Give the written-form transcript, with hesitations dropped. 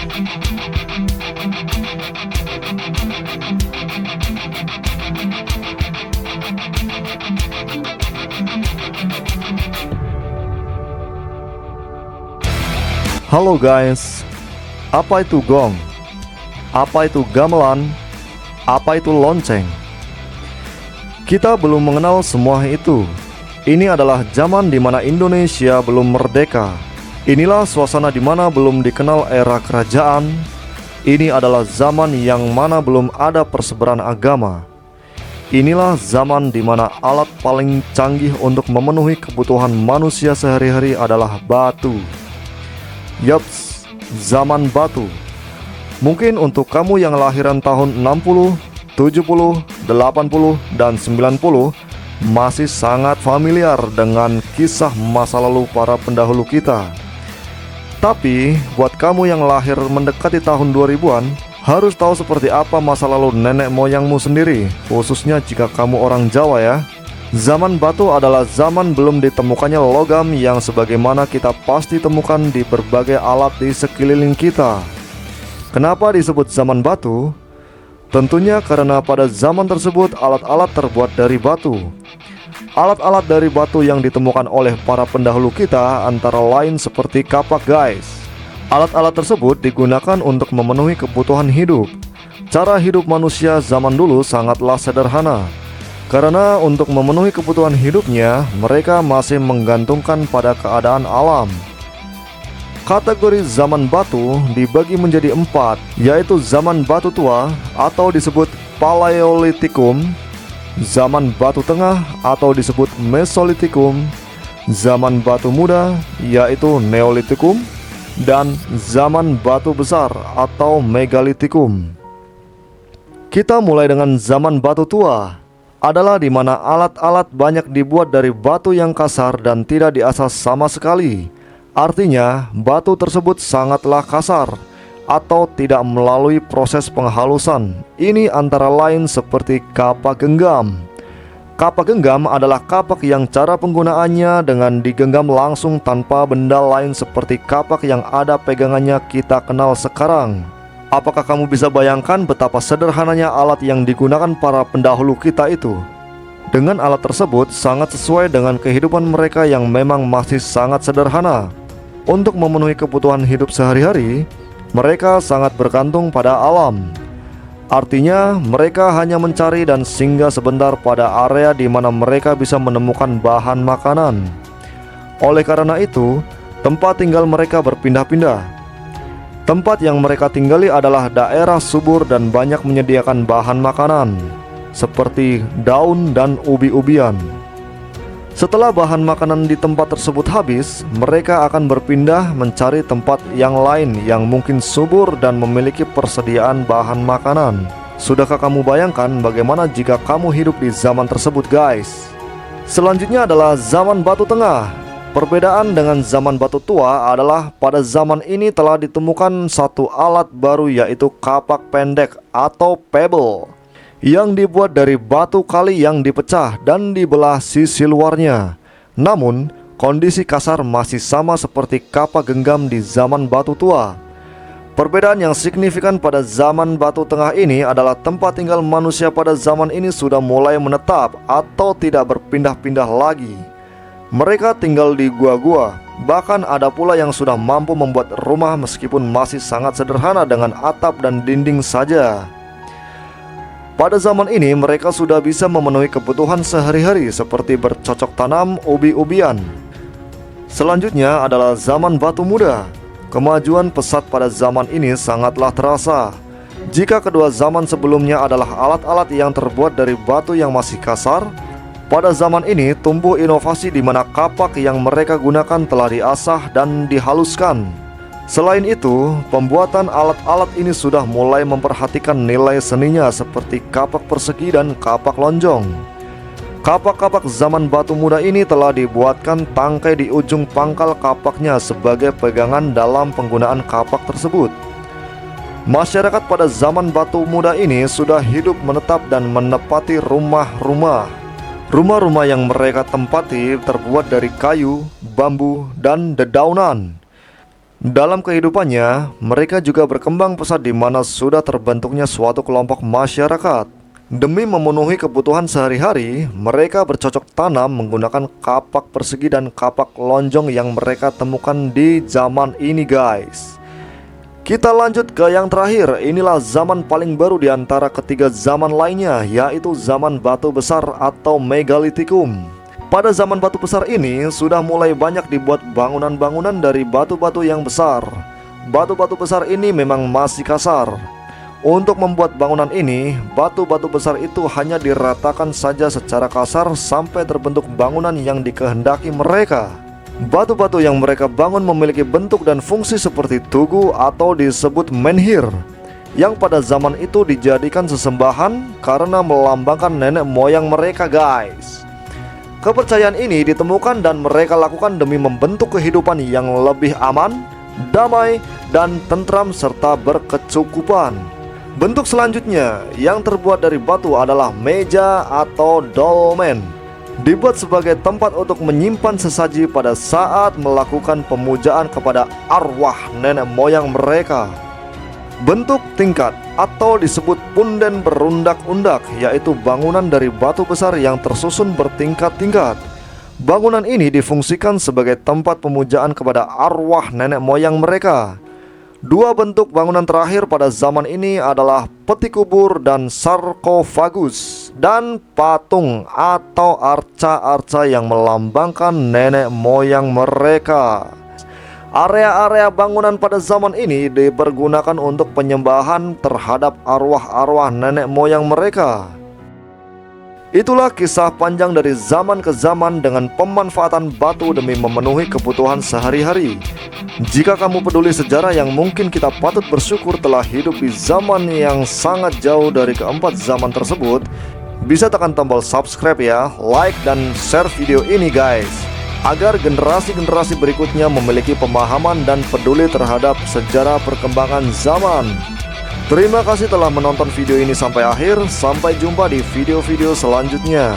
Halo guys, apa itu gong? Apa itu gamelan? Apa itu lonceng? Kita belum mengenal semua itu. Ini adalah zaman di mana Indonesia belum merdeka. Inilah suasana di mana belum dikenal era kerajaan. Ini adalah zaman yang mana belum ada persebaran agama. Inilah zaman di mana alat paling canggih untuk memenuhi kebutuhan manusia sehari-hari adalah batu. Yups, zaman batu. Mungkin untuk kamu yang lahiran tahun 60, 70, 80, dan 90 masih sangat familiar dengan kisah masa lalu para pendahulu kita. Tapi buat kamu yang lahir mendekati tahun 2000-an, harus tahu seperti apa masa lalu nenek moyangmu sendiri, khususnya jika kamu orang Jawa ya. Zaman batu adalah zaman belum ditemukannya logam yang sebagaimana kita pasti temukan di berbagai alat di sekeliling kita. Kenapa disebut zaman batu? Tentunya karena pada zaman tersebut alat-alat terbuat dari batu. Alat-alat dari batu yang ditemukan oleh para pendahulu kita antara lain seperti kapak guys. Alat-alat tersebut digunakan untuk memenuhi kebutuhan hidup. Cara hidup manusia zaman dulu sangatlah sederhana. Karena untuk memenuhi kebutuhan hidupnya, mereka masih menggantungkan pada keadaan alam. Kategori zaman batu dibagi menjadi 4, yaitu zaman batu tua atau disebut Paleolitikum, zaman batu tengah atau disebut Mesolitikum, zaman batu muda yaitu Neolitikum, dan zaman batu besar atau Megalitikum. Kita mulai dengan zaman batu tua. Adalah di mana alat-alat banyak dibuat dari batu yang kasar dan tidak diasah sama sekali. Artinya, batu tersebut sangatlah kasar atau tidak melalui proses penghalusan. Ini antara lain seperti kapak genggam. Kapak genggam adalah kapak yang cara penggunaannya dengan digenggam langsung tanpa benda lain seperti kapak yang ada pegangannya kita kenal sekarang. Apakah kamu bisa bayangkan betapa sederhananya alat yang digunakan para pendahulu kita itu? Dengan alat tersebut sangat sesuai dengan kehidupan mereka yang memang masih sangat sederhana. Untuk memenuhi kebutuhan hidup sehari-hari, mereka sangat bergantung pada alam. Artinya, mereka hanya mencari dan singgah sebentar pada area di mana mereka bisa menemukan bahan makanan. Oleh karena itu, tempat tinggal mereka berpindah-pindah. Tempat yang mereka tinggali adalah daerah subur dan banyak menyediakan bahan makanan, seperti daun dan ubi-ubian. Setelah bahan makanan di tempat tersebut habis, mereka akan berpindah mencari tempat yang lain yang mungkin subur dan memiliki persediaan bahan makanan. Sudahkah kamu bayangkan bagaimana jika kamu hidup di zaman tersebut guys? Selanjutnya adalah zaman batu tengah. Perbedaan dengan zaman batu tua adalah pada zaman ini telah ditemukan satu alat baru yaitu kapak pendek atau pebble yang dibuat dari batu kali yang dipecah dan dibelah sisi luarnya. Namun, kondisi kasar masih sama seperti kapak genggam di zaman batu tua. Perbedaan yang signifikan pada zaman batu tengah ini adalah tempat tinggal manusia pada zaman ini sudah mulai menetap atau tidak berpindah-pindah lagi. Mereka tinggal di gua-gua, bahkan ada pula yang sudah mampu membuat rumah meskipun masih sangat sederhana dengan atap dan dinding saja. Pada zaman ini mereka sudah bisa memenuhi kebutuhan sehari-hari seperti bercocok tanam ubi-ubian. Selanjutnya adalah zaman batu muda. Kemajuan pesat pada zaman ini sangatlah terasa. Jika kedua zaman sebelumnya adalah alat-alat yang terbuat dari batu yang masih kasar, pada zaman ini tumbuh inovasi di mana kapak yang mereka gunakan telah diasah dan dihaluskan. Selain itu, pembuatan alat-alat ini sudah mulai memperhatikan nilai seninya seperti kapak persegi dan kapak lonjong. Kapak-kapak zaman batu muda ini telah dibuatkan tangkai di ujung pangkal kapaknya sebagai pegangan dalam penggunaan kapak tersebut. Masyarakat pada zaman batu muda ini sudah hidup menetap dan menempati rumah-rumah. Rumah-rumah yang mereka tempati terbuat dari kayu, bambu, dan dedaunan. Dalam kehidupannya, mereka juga berkembang pesat di mana sudah terbentuknya suatu kelompok masyarakat. Demi memenuhi kebutuhan sehari-hari, mereka bercocok tanam menggunakan kapak persegi dan kapak lonjong yang mereka temukan di zaman ini, guys. Kita lanjut ke yang terakhir. Inilah zaman paling baru di antara ketiga zaman lainnya, yaitu zaman batu besar atau Megalitikum. Pada zaman batu besar ini sudah mulai banyak dibuat bangunan-bangunan dari batu-batu yang besar. Batu-batu besar ini memang masih kasar. Untuk membuat bangunan ini, batu-batu besar itu hanya diratakan saja secara kasar sampai terbentuk bangunan yang dikehendaki mereka. Batu-batu yang mereka bangun memiliki bentuk dan fungsi seperti tugu atau disebut menhir, yang pada zaman itu dijadikan sesembahan karena melambangkan nenek moyang mereka, guys. Kepercayaan ini ditemukan dan mereka lakukan demi membentuk kehidupan yang lebih aman, damai, dan tentram serta berkecukupan. Bentuk selanjutnya yang terbuat dari batu adalah meja atau dolmen. Dibuat sebagai tempat untuk menyimpan sesaji pada saat melakukan pemujaan kepada arwah nenek moyang mereka. Bentuk tingkat atau disebut punden berundak-undak, yaitu bangunan dari batu besar yang tersusun bertingkat-tingkat. Bangunan ini difungsikan sebagai tempat pemujaan kepada arwah nenek moyang mereka. Dua bentuk bangunan terakhir pada zaman ini adalah peti kubur dan sarkofagus, dan patung atau arca-arca yang melambangkan nenek moyang mereka. Area-area bangunan pada zaman ini dipergunakan untuk penyembahan terhadap arwah-arwah nenek moyang mereka. Itulah kisah panjang dari zaman ke zaman dengan pemanfaatan batu demi memenuhi kebutuhan sehari-hari. Jika kamu peduli sejarah yang mungkin kita patut bersyukur telah hidup di zaman yang sangat jauh dari keempat zaman tersebut, bisa tekan tombol subscribe ya, like dan share video ini, guys, agar generasi-generasi berikutnya memiliki pemahaman dan peduli terhadap sejarah perkembangan zaman. Terima kasih telah menonton video ini sampai akhir. Sampai jumpa di video-video selanjutnya.